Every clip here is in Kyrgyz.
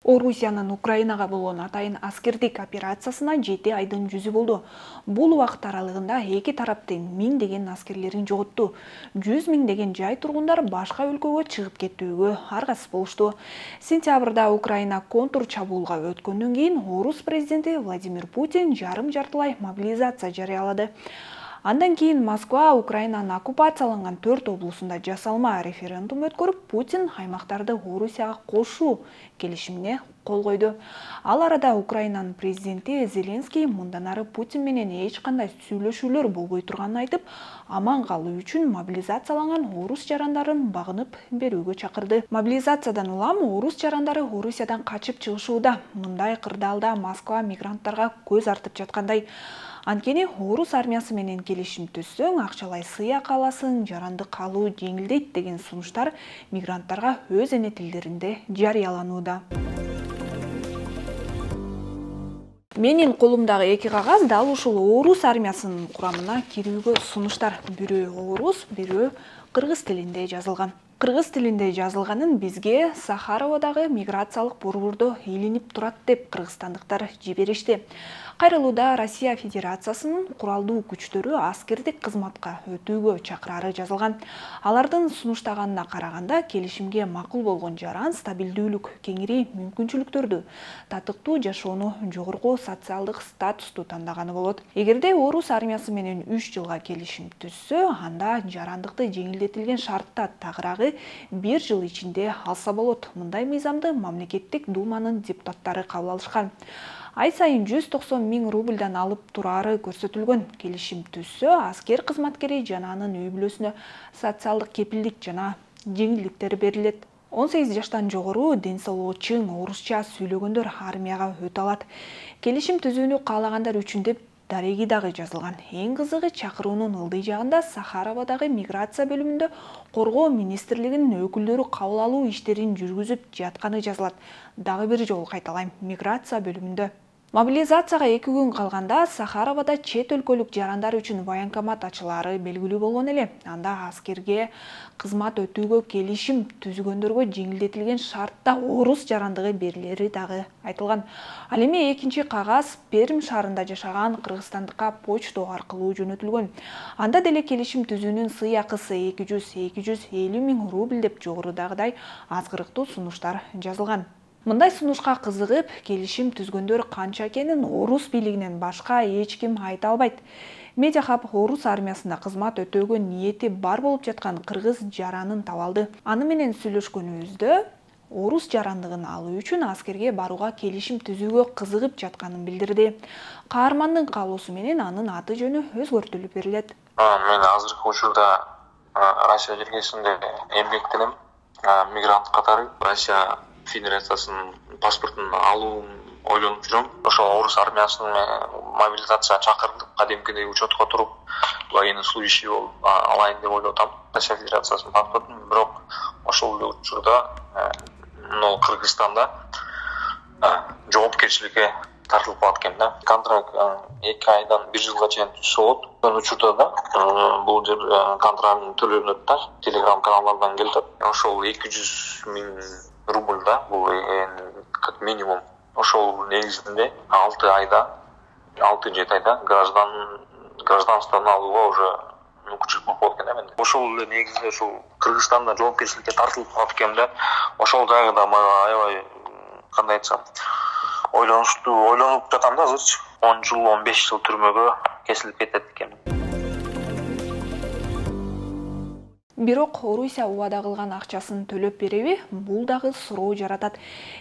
Орусиянын Украинага болгон атайын аскердик операциясына 7 айдын жүзү болду. Бул убакыт аралыгында эки тараптын миңдеген аскерлерин жоготту. 100 миңдеген жай тургундар башка өлкөгө чыгып кетүүгө аргасыз болушту. Сентябрда Украина контур чабуулга өткөндөн кийин Орус президенти Владимир Путин жарым-жартылай мобилизация жарыялады. Андан кийин Москва Украинанын оккупацияланган 4 облусунда жасалма референдум өткөрүп, Путин аймактарды Орусияга кошуу келишимине кол койду. Ал арада Украинанын президенти Зеленский мындан ары Путин менен эч кандай сүйлөшүүлөр болбой турганын айтып, аман калуу үчүн мобилизацияланган орус жарандарын багынып берүүгө чакырды. Мобилизациядан улам орус жарандары Орусиядан качып чыгышууда. Мындай кырдаалда Москва мигранттарга көз артып жаткандай. Анткени орус армиясы менен келишим түзсөң, акчалай сыйак аласың, жарандык алуу жеңилдейт деген сунуштар мигранттарга өз эне тилдеринде жарыяланууда. Менин колумдагы эки кагаз дал ушул орус армиясынын курамына кирүүгө сунуштар. Бирөө орус, бирөө кыргыз тилинде жазылган. Кыргыз тилинде жазылганын бизге Сахароводагы миграциялык борбордо илинип турат деп кыргызстандыктар жиберишти. Кайрылууда Россия Федерациясынын куралдуу күчтөрү аскердик кызматка өтүүгө чакырары жазылган. Алардын сунуштаганына караганда келишимге макул болгон жаран стабилдүүлүк, кеңири мүмкүнчүлүктөрдү, татыктуу жашоону, жогорку социалдык статусту тандаганы болот. Эгерде орус армиясы менен 3 жылга келишим түзсө, анда жарандыкты жеңилдетилген шартта тагыраагы 1 жыл ичинде алса болот. Мындай мыйзамды мамлекеттик думанын депутаттары кабыл алышкан. Ай сайын 190 миң рубльдан алып турары көрсөтүлгөн. Келишим түзсө, аскер кызматкери жана анын үй бүлөсүнө социалдык кепилдик жана жеңилдиктер берилет. 18 жаштан жогору ден соолугу чың орусча сүйлөгөндөр армияга өтө алат. Келишим түзүүнү каалагандар үчүн деп дареги дагы жазылган. Эң кызыгы чакыруунун ылдый жагында Сахароводагы миграция бөлүмүндө коргоо министрлигинин өкүлдөрү кабыл алуу иштерин жүргүзүп жатканы жазылат. Дагы бир жолу кайталайм, миграция бөлүмүндө. Мобилизацияга 2 күн калганда Сахароводо чет өлкөлүк жарандар үчүн военкомат ачылары белгилүү болгон эле. Анда аскерге кызмат өтүүгө келишим түзгөндөргө жеңилдетилген шартта орус жарандыгы берилери дагы айтылган. Ал эми экинчи кагаз Пермь шаарында жашаган кыргызстандыкка почта аркылуу жөнөтүлгөн. Анда деле келишим түзүүнүн сыйакысы 200-250 миң рубль деп жогорудагыдай азгырыктуу сунуштар жазылган. Мындай сунушка кызыгып, келишим түзгөндөр канча экенин орус бийлигинен башка эч ким айта албайт. Медиахаб орус армиясында кызмат өтөөгө ниети бар болуп жаткан кыргыз жаранын таба алды. Аны менен сүйлөшкөнүбүздө орус жарандыгын алуу үчүн аскерге барууга келишим түзүүгө кызыгып жатканын билдирди. Каармандын каалоосу менен анын аты жөнү өзгөртүлүп берилет. Мен азыркы учурда Россия жергесинде эмгектенем. Мигрант катары Россия Федерациясынын паспортун алуун ойлонуп жүрөм. Ошол орус армиясынын мобилизацияга чакырылып, кадимкидей учетко туруп, военнослужащий болуп алайын деп ойлоп атам. Россия Федерациясынын паспортун, бирок ошол учурда Кыргызстанда жоопкерчиликке тартылып калат экен да. Контракт 2 айдан 1 жылга чейин түзсө болот. Ошол учурда да бул жер контрактын төлөнөт да, телеграм каналдардан келет. Ошол 200 миң рубль да, бул как минимум. Ошол негизинде 6-7 айда гражданствону алууга уже мүмкүнчүлүк болот экен менде. Ошол эле негизинде ошол Кыргызстанда жоопкерчиликке тартылып калат экен да. Ошол жагында аябай кандай айтсам, ойлонуп жатам да азырчы. 10 жыл, 15 жыл түрмөгө кесилип кетет экен. Бирок Орусия убада кылган акчасын төлөп береби? Бул дагы суроо жаратат.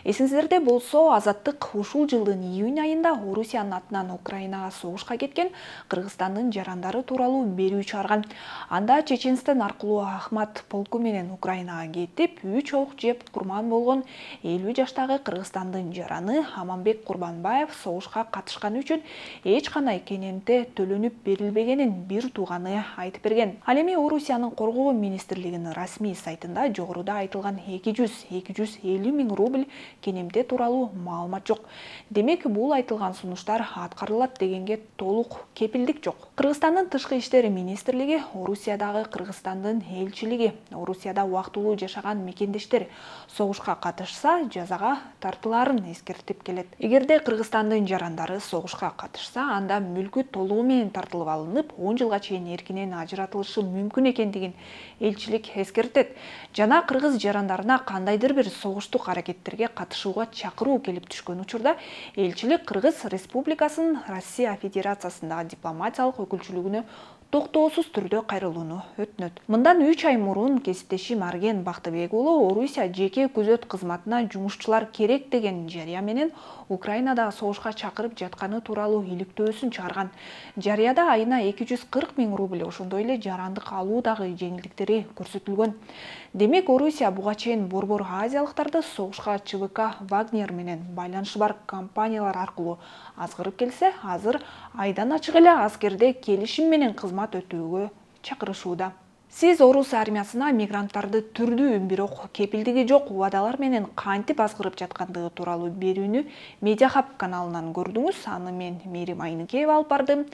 Эсиңиздерде болсо, Азаттык ушул жылдын июнь айында Орусиянын атынан Украинага согушка кеткен Кыргызстандын жарандары тууралуу берүү чыгарган. Анда Чеченстан аркылуу Ахмат полку менен Украинага кетип, 3 ок жеп курман болгон 50 жаштагы Кыргызстандын жараны Аманбек Курбанбаев согушка катышканы үчүн эч кандай кененте төлөнүп берилбегенин бир тууганы айтып берген. Ал эми Орусиянын коргоо министрлигинин расмий сайтында жогоруда айтылган 200-250 миң рубль кенемте тууралуу маалымат жок. Демек, бул айтылган сунуштар аткарылат дегенге толук кепилдик жок. Кыргызстандын тышкы иштер министрлиги, Орусиядагы Кыргызстандын элчилиги, Орусияда убактылуу жашаган мекендештер согушка катышса, жазага тартылаарын эскертип келет. Эгерде Кыргызстандын жарандары согушка катышса, анда мүлкү толугу менен тартылып алынып, 10 жылга чейин эркинен ажыратылышы мүмкүн экендигин элчилик эскертет. Жана кыргыз жарандарына кандайдыр бир согуштук аракеттерге катышууга чакыруу келип түшкөн учурда элчилик Кыргыз Республикасынын Россия Федерациясындагы дипломатиялык өкүлчүлүгүнө токтоосуз түрдө кайрылууну өтүнөт. Мындан 3 ай мурун кесиптешим Арген Бактыбек уулу Орусия жеке күзөт кызматына жумушчулар керек деген жарыя менен Украинадагы согушка чакырып жатканы тууралуу иликтөөсүн чыгарган. Жарыяда айына 240 миң рубль, ошондой эле жарандык алуудагы жеңилдиктери көрсөтүлгөн. Демек, Орусия буга чейин борбор азиялыктарды согушка ЧВК Вагнер менен байланышы бар компаниялар аркылуу азгырып келсе, азыр айдан ачык эле аскерде келишим менен кызмат өтүүгө чакырышууда. Сиз орус армиясына мигранттарды түрдүү, бирок кепилдиги жок убадалар менен кантип азгырып жаткандыгы тууралуу берүүнү Медиахаб каналынан көрдүңүз. Аны мен Мээрим Айныкеева алып бардым.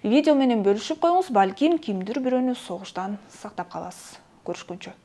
Видео менен бөлүшүп коюңуз, балким кимдир бирөөнү согуштан сактап каласыз. Көрүшкөнчө.